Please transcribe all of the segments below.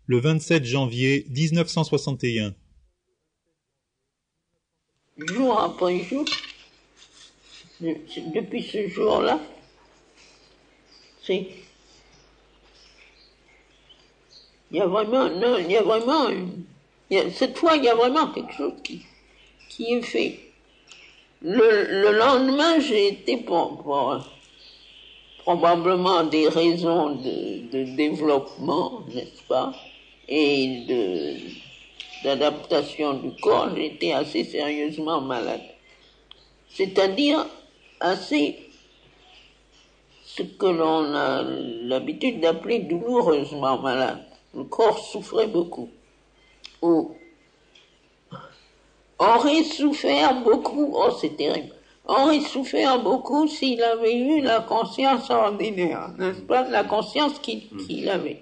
Le 27 janvier 1961. Jour après jour, depuis ce jour-là, il y a vraiment, cette fois, il y a vraiment quelque chose qui est fait. Le lendemain, j'ai été pour probablement des raisons de développement, n'est-ce pas, et d'adaptation du corps, j'ai été assez sérieusement malade. C'est-à-dire assez ce que l'on a l'habitude d'appeler douloureusement malade. Le corps souffrait beaucoup. Aurait souffert beaucoup, oh c'est terrible, aurait souffert beaucoup s'il avait eu la conscience ordinaire, n'est-ce pas, la conscience qu'il avait.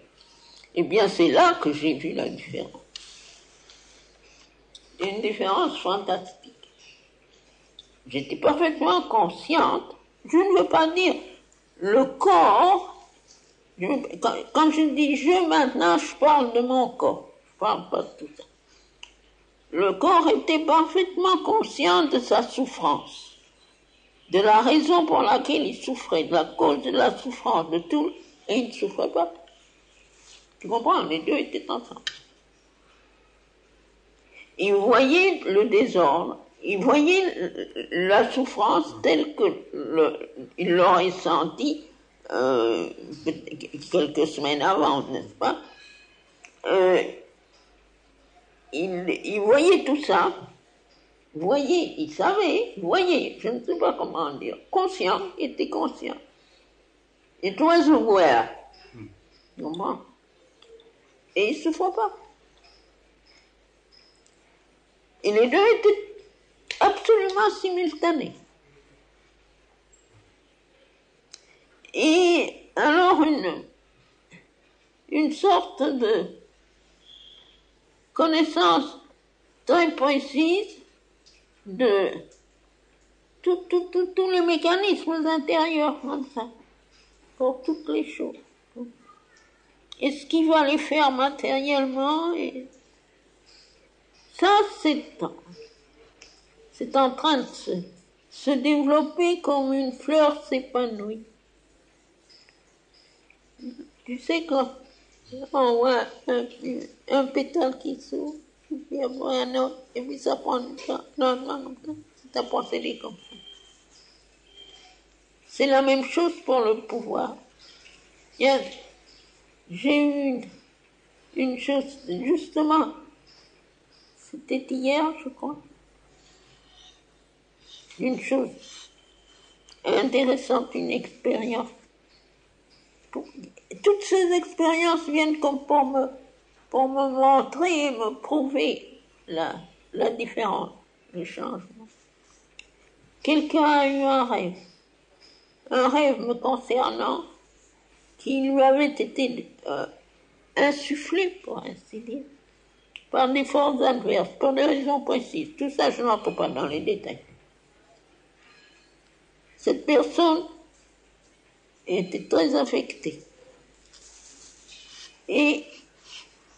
Eh bien c'est là que j'ai vu la différence. Une différence fantastique. J'étais parfaitement consciente, je ne veux pas dire le corps, quand je dis je maintenant, je parle de mon corps, je parle pas de tout ça. Le corps était parfaitement conscient de sa souffrance, de la raison pour laquelle il souffrait, de la cause de la souffrance, de tout, et il ne souffrait pas. Tu comprends? Les deux étaient ensemble. Il voyait le désordre, il voyait la souffrance telle qu'il l'aurait sentie quelques semaines avant, n'est-ce pas? Il voyait tout ça, il savait, je ne sais pas comment dire, conscient, il était conscient. It was aware. Tu comprends? Et il ne souffre pas. Et les deux étaient absolument simultanés. Et alors une sorte de connaissance très précise de tous les mécanismes intérieurs comme ça, pour toutes les choses. Et ce qu'il va les faire matériellement, et ça c'est en train de se développer comme une fleur s'épanouit. Tu sais quand on voit un pétale qui s'ouvre, puis après un autre, et puis ça prend du temps. Non, c'est un procédé comme ça. C'est la même chose pour le pouvoir. J'ai eu une chose, justement, c'était hier, je crois, une chose intéressante, une expérience. Toutes ces expériences viennent comme pour me montrer et me prouver la différence, le changement. Quelqu'un a eu un rêve me concernant, qui lui avait été insufflé, pour ainsi dire, par des forces adverses, pour des raisons précises. Tout ça, je n'entre pas dans les détails. Cette personne était très affectée. Et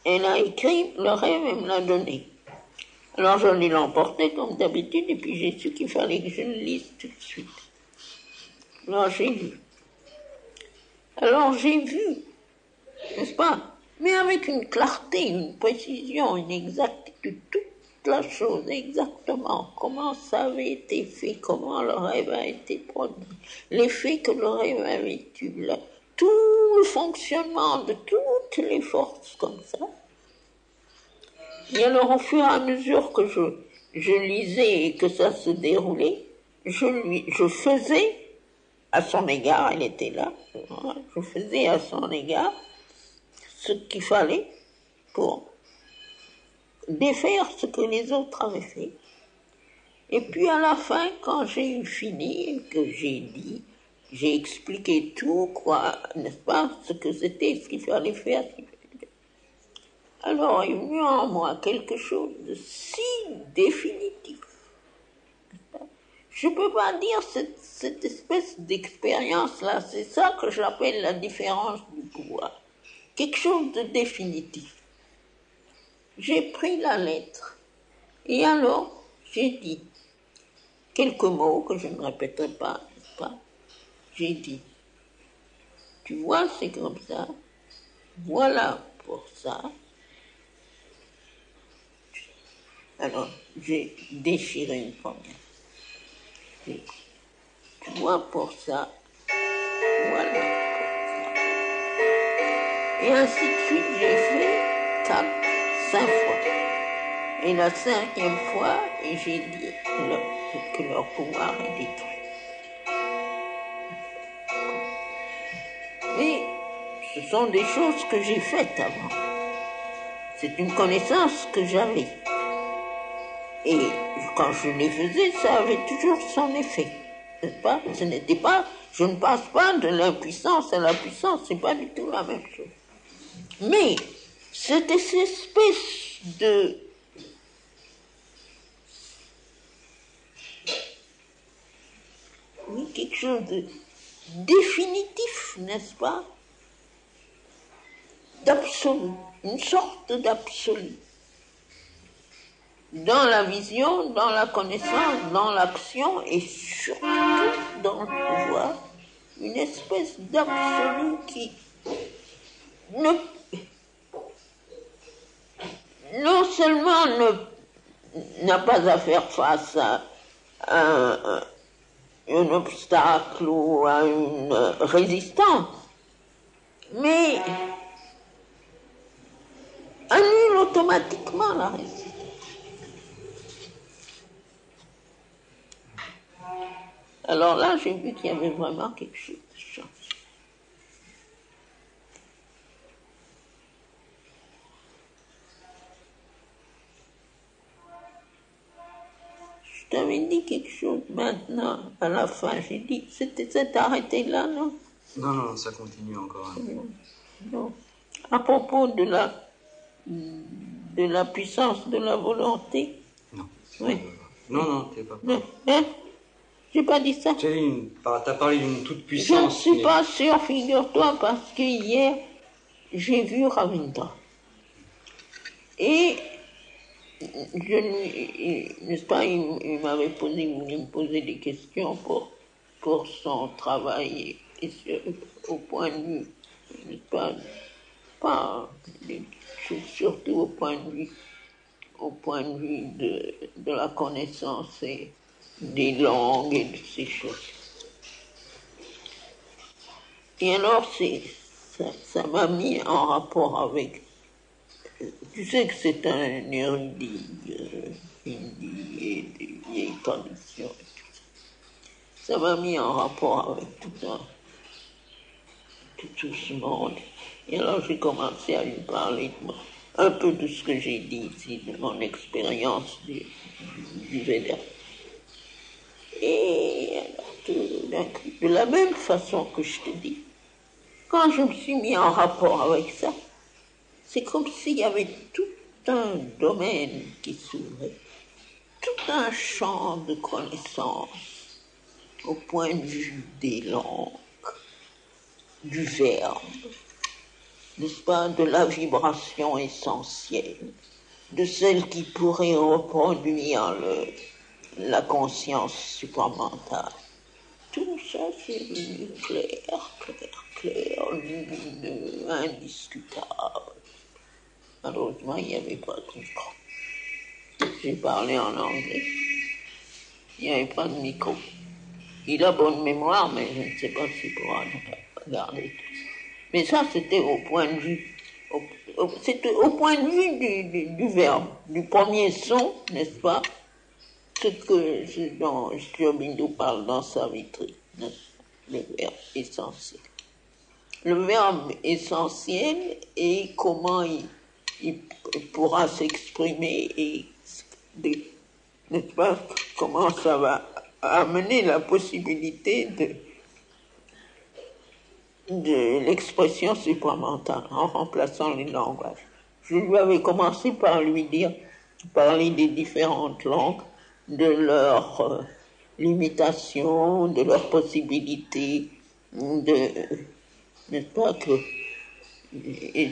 elle a écrit le rêve et me l'a donné. Alors je l'ai emporté comme d'habitude, et puis j'ai su qu'il fallait que je le lise tout de suite. Alors j'ai lu. Alors j'ai vu, n'est-ce pas, mais avec une clarté, une précision, une exactitude, toute la chose exactement, comment ça avait été fait, comment le rêve a été produit, l'effet que le rêve avait eu, tout le fonctionnement de toutes les forces comme ça. Et alors au fur et à mesure que je lisais et que ça se déroulait, je faisais à son égard, elle était là, je faisais à son égard ce qu'il fallait pour défaire ce que les autres avaient fait. Et puis à la fin, quand j'ai eu fini, que j'ai dit, j'ai expliqué tout, quoi, n'est-ce pas, ce que c'était, ce qu'il fallait faire. Alors il est venu en moi quelque chose de si définitif. Je ne peux pas dire cette espèce d'expérience-là, c'est ça que j'appelle la différence du pouvoir. Quelque chose de définitif. j'ai pris la lettre. Et alors, j'ai dit quelques mots que je ne répéterai pas, n'est-ce pas? J'ai dit, tu vois, c'est comme ça. Voilà pour ça. Alors, j'ai déchiré une première. Tu vois pour ça. Voilà pour ça. Et ainsi de suite, j'ai fait 4, 5 fois. Et la 5e fois, j'ai dit que leur pouvoir est détruit. Mais ce sont des choses que j'ai faites avant. C'est une connaissance que j'avais. Et quand je les faisais, ça avait toujours son effet. N'est-ce pas? Ce n'était pas, je ne passe pas de l'impuissance à la puissance, c'est pas du tout la même chose. Mais c'était cette espèce de quelque chose de définitif, n'est-ce pas? D'absolu, une sorte d'absolu. Dans la vision, dans la connaissance, dans l'action et surtout dans le pouvoir, une espèce d'absolu qui non seulement n'a pas à faire face à un obstacle ou à une résistance, mais annule automatiquement la résistance. Alors là, j'ai vu qu'il y avait vraiment quelque chose de changé. Je t'avais dit quelque chose maintenant, à la fin, j'ai dit, c'est arrêté là, non? Non, ça continue encore. Non. À propos de la puissance de la volonté. Non. Oui. Non, t'es pas. Hein? J'ai pas dit ça. T'as parlé d'une toute puissance. Je ne suis pas sûre, figure-toi, parce que hier, j'ai vu Ravindra. Et n'est-ce pas, il m'avait voulu me poser des questions pour son travail et au point de vue, n'est-ce pas surtout au point de vue de la connaissance et des langues et de ces choses. Et alors, ça m'a mis en rapport avec. Tu sais que c'est un érudit hindi et des vieilles traditions et tout ça. Ça m'a mis en rapport avec tout ce monde. Et alors j'ai commencé à lui parler un peu de ce que j'ai dit ici, de mon expérience du Veda. Et alors, tout d'un coup, de la même façon que je te dis, quand je me suis mis en rapport avec ça, c'est comme s'il y avait tout un domaine qui s'ouvrait, tout un champ de connaissances au point de vue des langues, du verbe, n'est-ce pas, de la vibration essentielle, de celle qui pourrait reproduire la conscience supramentale. Tout ça, c'est devenu clair, lumineux, indiscutable. Malheureusement, il n'y avait pas de micro. J'ai parlé en anglais. Il n'y avait pas de micro. Il a bonne mémoire, mais je ne sais pas s'il pourra regarder tout ça. Mais ça, c'était au point de vue, c'était au point de vue du verbe, du premier son, n'est-ce pas? Ce dont Sri Aurobindo parle dans sa vitrine, le verbe essentiel. Le verbe essentiel et comment il pourra s'exprimer et n'est-ce pas, comment ça va amener la possibilité de l'expression supramentale en remplaçant les langages. Je lui avais commencé par lui parler des différentes langues, de leurs limitations, de leurs possibilités, n'est-ce pas que... Et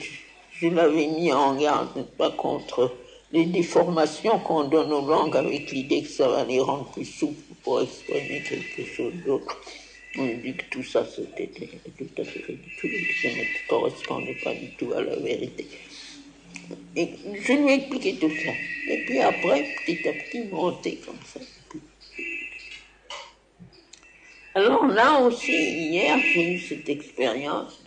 je l'avais mis en garde, n'est-ce pas, contre les déformations qu'on donne aux langues avec l'idée que ça va les rendre plus souples pour exprimer quelque chose d'autre. On dit que tout ça c'était tout à fait ridicule, que ça ne correspondait pas du tout à la vérité. Et je lui ai expliqué tout ça. Et puis après, petit à petit, monter comme ça. Alors là aussi, hier, j'ai eu cette expérience.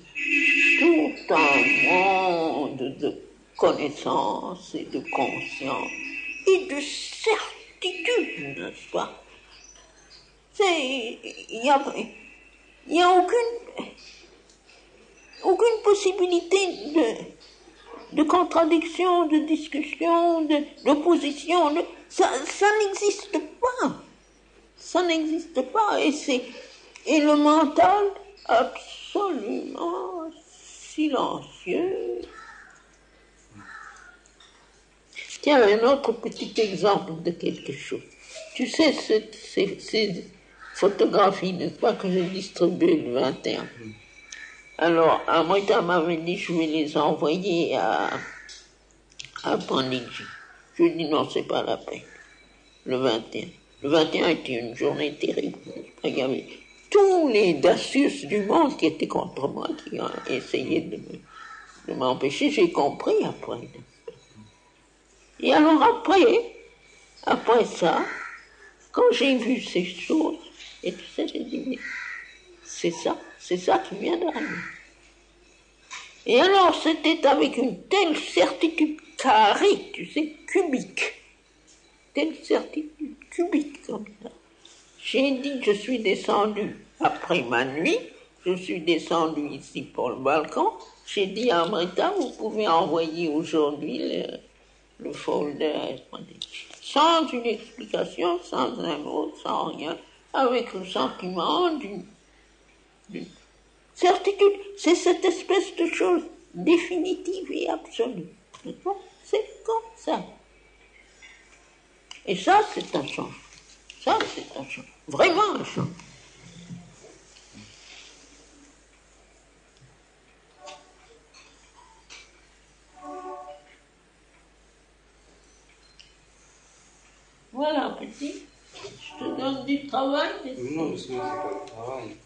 Tout un monde de connaissances et de conscience et de certitude, n'est-ce pas? Il n'y a aucune possibilité de contradiction, de discussion, d'opposition. Ça n'existe pas. Ça n'existe pas. Et le mental absolument silencieux. Tiens, un autre petit exemple de quelque chose. Tu sais, ces photographies, n'est-ce pas, que j'ai distribuées le 21. Alors, Amrita m'avait dit, je vais les envoyer à Pandiji. Je lui ai dit, non, c'est pas la peine. Le 21. Le 21 était une journée terrible. Il y avait tous les Dacius du monde qui étaient contre moi, qui ont essayé de m'empêcher. J'ai compris après. Et alors après ça, quand j'ai vu ces choses, et tu sais, j'ai dit, mais c'est ça qui vient d'arriver. Et alors, c'était avec une telle certitude carrée, tu sais, cubique, telle certitude cubique comme ça. J'ai dit, je suis descendu après ma nuit, je suis descendu ici pour le balcon, j'ai dit à Amrita, vous pouvez envoyer aujourd'hui le folder, sans une explication, sans un mot, sans rien, avec le sentiment d'une certitude. C'est cette espèce de chose définitive et absolue. C'est comme ça. Et ça, c'est un changement. Ça, c'est un changement. Vraiment un changement. Voilà, petit. Je te donne du travail. Non, parce que c'est pas le travail.